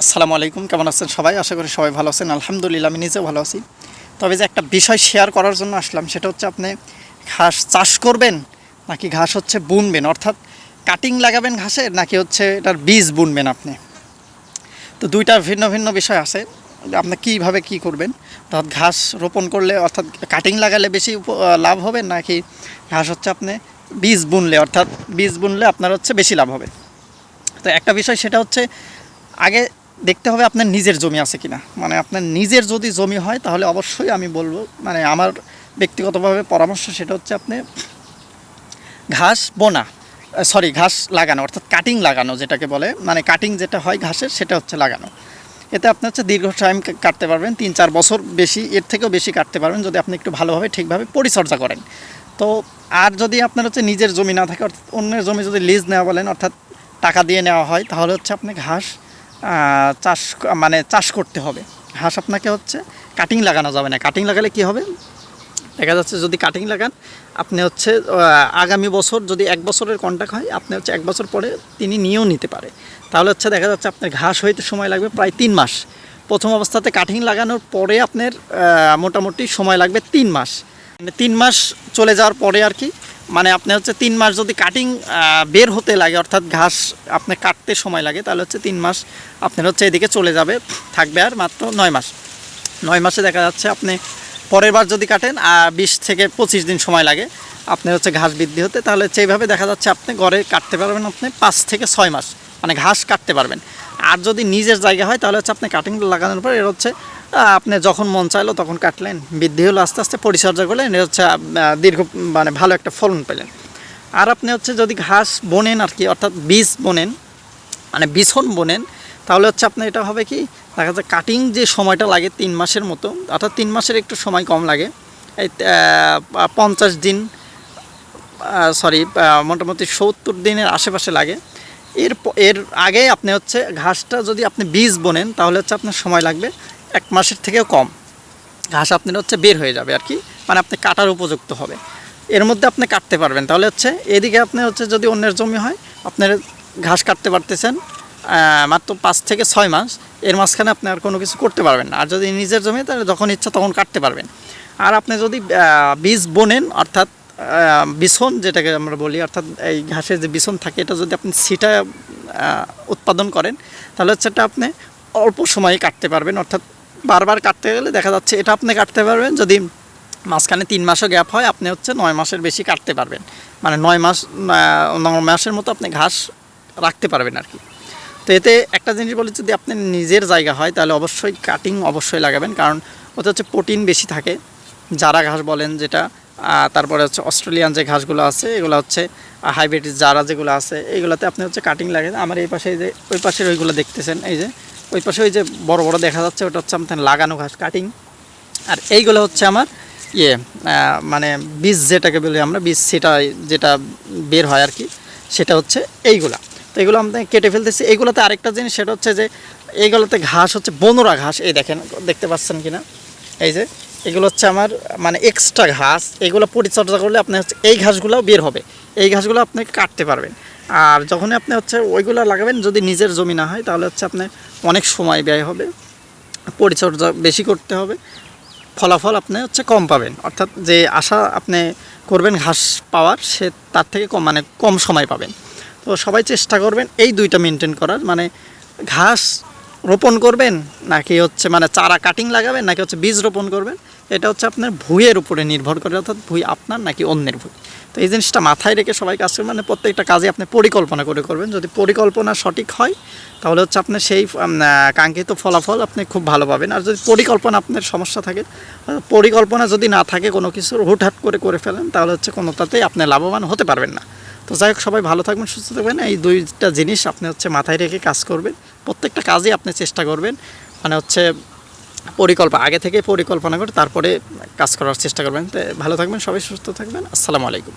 আসসালামু আলাইকুম, কেমন আছেন সবাই? আশা করি সবাই ভালো আছেন। আলহামদুলিল্লাহ আমি নিজেও ভালো আছি। তবে যে একটা বিষয় শেয়ার করার জন্য আসলাম, সেটা হচ্ছে আপনি ঘাস চাষ করবেন নাকি ঘাস হচ্ছে বুনবেন, অর্থাৎ কাটিং লাগাবেন ঘাসের, নাকি হচ্ছে এটার বীজ বুনবেন আপনি। তো দুইটা ভিন্ন ভিন্ন বিষয় আছে। আপনি কীভাবে কী করবেন, অর্থাৎ ঘাস রোপণ করলে অর্থাৎ কাটিং লাগালে বেশি লাভ হবে, নাকি ঘাস হচ্ছে আপনি বীজ বুনলে, অর্থাৎ বীজ বুনলে আপনার হচ্ছে বেশি লাভ হবে। তো একটা বিষয় সেটা হচ্ছে আগে দেখতে হবে আপনার নিজের জমি আছে কিনা। মানে আপনার নিজের যদি জমি হয় তাহলে অবশ্যই আমি বলবো, মানে আমার ব্যক্তিগতভাবে পরামর্শ সেটা হচ্ছে আপনি ঘাস বোনা, ঘাস লাগানো, অর্থাৎ কাটিং লাগানো যেটাকে বলে, মানে কাটিং যেটা হয় ঘাসের সেটা হচ্ছে লাগানো। এতে আপনি হচ্ছে দীর্ঘ টাইম কাটতে পারবেন, 3-4 বছর, বেশি এর থেকেও বেশি কাটতে পারবেন যদি আপনি একটু ভালোভাবে ঠিকভাবে পরিচর্যা করেন। তো আর যদি আপনার হচ্ছে নিজের জমি না থাকে, অর্থাৎ অন্যের জমি যদি লিজ নেওয়া বলেন, অর্থাৎ টাকা দিয়ে নেওয়া হয়, তাহলে হচ্ছে আপনি ঘাস চাষ করতে হবে। ঘাস আপনাকে হচ্ছে কাটিং লাগানো যাবে না। কাটিং লাগালে কি হবে, দেখা যাচ্ছে যদি কাটিং লাগান আপনি হচ্ছে আগামী বছর যদি 1 বছরের কন্ট্রাক্ট হয়, আপনি হচ্ছে 1 বছর পরে তিনি নিয়েও নিতে পারে। তাহলে হচ্ছে দেখা যাচ্ছে আপনার ঘাস হইতে সময় লাগবে প্রায় 3 মাস। প্রথম অবস্থাতে কাটিং লাগানোর পরে আপনার মোটামুটি সময় লাগবে 3 মাস। মানে 3 মাস চলে যাওয়ার পরে আর কি, মানে আপনি হচ্ছে 3 মাস যদি কাটিং বের হতে লাগে, অর্থাৎ ঘাস আপনি কাটতে সময় লাগে, তাহলে হচ্ছে 3 মাস আপনার হচ্ছে এদিকে চলে যাবে, থাকবে আর মাত্র 9 মাস। 9 মাসে দেখা যাচ্ছে আপনি পরের বার যদি কাটেন 20 থেকে 25 দিন সময় লাগে আপনি হচ্ছে ঘাস বৃদ্ধি হতে। তাহলে হচ্ছে এইভাবে দেখা যাচ্ছে আপনি গড়ে কাটতে পারবেন আপনি 5 থেকে 6 মাস, মানে ঘাস কাটতে পারবেন। আর যদি নিজের জায়গা হয় তাহলে হচ্ছে আপনি কাটিং লাগানোর পর এর হচ্ছে আপনি যখন মন চাইলো তখন কাটলেন, বৃদ্ধি হলো, আস্তে আস্তে পরিচর্যা করলেন, এর হচ্ছে দীর্ঘ মানে ভালো একটা ফলন পেলেন। আর আপনি হচ্ছে যদি ঘাস বোনেন আর কি, অর্থাৎ বীজ বোনেন, মানে বিছন বোনেন, তাহলে হচ্ছে আপনার এটা হবে কি, দেখা যাচ্ছে কাটিং যে সময়টা লাগে 3 মাসের মতো, অর্থাৎ 3 মাসের একটু সময় কম লাগে, এই 50 দিন, মোটামুটি 70 দিনের আশেপাশে লাগে। এর আগে আপনি হচ্ছে ঘাসটা যদি আপনি বীজ বোনেন তাহলে হচ্ছে আপনার সময় লাগবে 1 মাসের থেকেও কম। ঘাস আপনার হচ্ছে বের হয়ে যাবে আর কি, মানে আপনি কাটার উপযুক্ত হবে, এর মধ্যে আপনি কাটতে পারবেন। তাহলে হচ্ছে এদিকে আপনি হচ্ছে যদি অন্যের জমি হয় আপনার ঘাস কাটতে পারতেছেন মাত্র 5 থেকে 6 মাস, এর মাঝখানে আপনি আর কোনো কিছু করতে পারবেন না। আর যদি নিজের জমি তাহলে যখন ইচ্ছা তখন কাটতে পারবেন। আর আপনি যদি বীজ বোনেন, অর্থাৎ বিছন যেটাকে আমরা বলি, অর্থাৎ এই ঘাসের যে বিছন থাকে এটা যদি আপনি ছিটা উৎপাদন করেন তাহলে হচ্ছে এটা আপনি অল্প সময়ে কাটতে পারবেন। অর্থাৎ বারবার কাটতে গেলে দেখা যাচ্ছে এটা আপনি কাটতে পারবেন, যদি মাঝখানে 3 মাসও গ্যাপ হয় আপনি হচ্ছে 9 মাসের বেশি কাটতে পারবেন, মানে 9 মাসের মতো আপনি ঘাস রাখতে পারবেন আর কি। তো এতে একটা জিনিস বলি, যদি আপনার নিজের জায়গা হয় তাহলে অবশ্যই কাটিং অবশ্যই লাগাবেন, কারণ ওতে হচ্ছে প্রোটিন বেশি থাকে, জারা ঘাস বলেন যেটা, তারপরে হচ্ছে অস্ট্রেলিয়ান যে ঘাসগুলো আছে এগুলো হচ্ছে হাইব্রিড জারা যেগুলো আছে, এইগুলোতে আপনি হচ্ছে কাটিং লাগান। আমার এই পাশে যে ওই পাশের ওইগুলো দেখতেছেন, এই যে ওই পাশে ওই যে বড় বড় দেখা যাচ্ছে ওটা হচ্ছে আপনার লাগানো ঘাস কাটিং। আর এইগুলো হচ্ছে আমার মানে বীজ যেটাকে বলি আমরা, বীজ সেটা যেটা বের হয় আর কি, সেটা হচ্ছে এইগুলা। তো এগুলো আমরা কেটে ফেলতেছি। এইগুলোতে আরেকটা জিনিস সেটা হচ্ছে যে এইগুলোতে ঘাস হচ্ছে বনরা ঘাস, এই দেখেন, দেখতে পাচ্ছেন কিনা, এই যে এগুলো হচ্ছে আমার মানে এক্সট্রা ঘাস, এগুলো পরিচর্যা করলে আপনি হচ্ছে এই ঘাসগুলোও বের হবে, এই ঘাসগুলো আপনি কাটতে পারবেন। আর যখনই আপনি হচ্ছে ওইগুলো লাগাবেন, যদি নিজের জমি না হয় তাহলে হচ্ছে আপনার অনেক সময় ব্যয় হবে, পরিচর্যা বেশি করতে হবে, ফলাফল আপনি হচ্ছে কম পাবেন। অর্থাৎ যে আশা আপনি করবেন ঘাস পাওয়ার, সে তার থেকে কম, মানে কম সময় পাবেন। তো সবাই চেষ্টা করবেন এই দুইটা মেনটেন করার, মানে ঘাস রোপণ করবেন নাকি হচ্ছে মানে চারা কাটিং লাগাবেন, নাকি হচ্ছে বীজ রোপণ করবেন, এটা হচ্ছে আপনার ভুঁইয়ের উপরে নির্ভর করে, অর্থাৎ ভুঁই আপনার নাকি অন্যের ভুঁই। তো এই জিনিসটা মাথায় রেখে সবাই কাজ করবেন, মানে প্রত্যেকটা কাজে আপনি পরিকল্পনা করে করবেন। যদি পরিকল্পনা সঠিক হয় তাহলে হচ্ছে আপনি সেই কাঙ্ক্ষিত ফলাফল আপনি খুব ভালো পাবেন। আর যদি পরিকল্পনা আপনার সমস্যা থাকে, পরিকল্পনা যদি না থাকে কোনো কিছুর, হুটহাট করে ফেলেন, তাহলে হচ্ছে কোনোটাতেই আপনি লাভবান হতে পারবেন না। তো যাই হোক, সবাই ভালো থাকবেন, সুস্থ থাকবেন। এই দুইটা জিনিস আপনি হচ্ছে মাথায় রেখে কাজ করবেন, প্রত্যেকটা কাজে আপনি চেষ্টা করবেন, মানে হচ্ছে আগে থেকে পরিকল্পনা করে তারপরে কাজ করার চেষ্টা করবেন। তো ভালো থাকবেন সবাই, সুস্থ থাকবেন। আসসালামু আলাইকুম।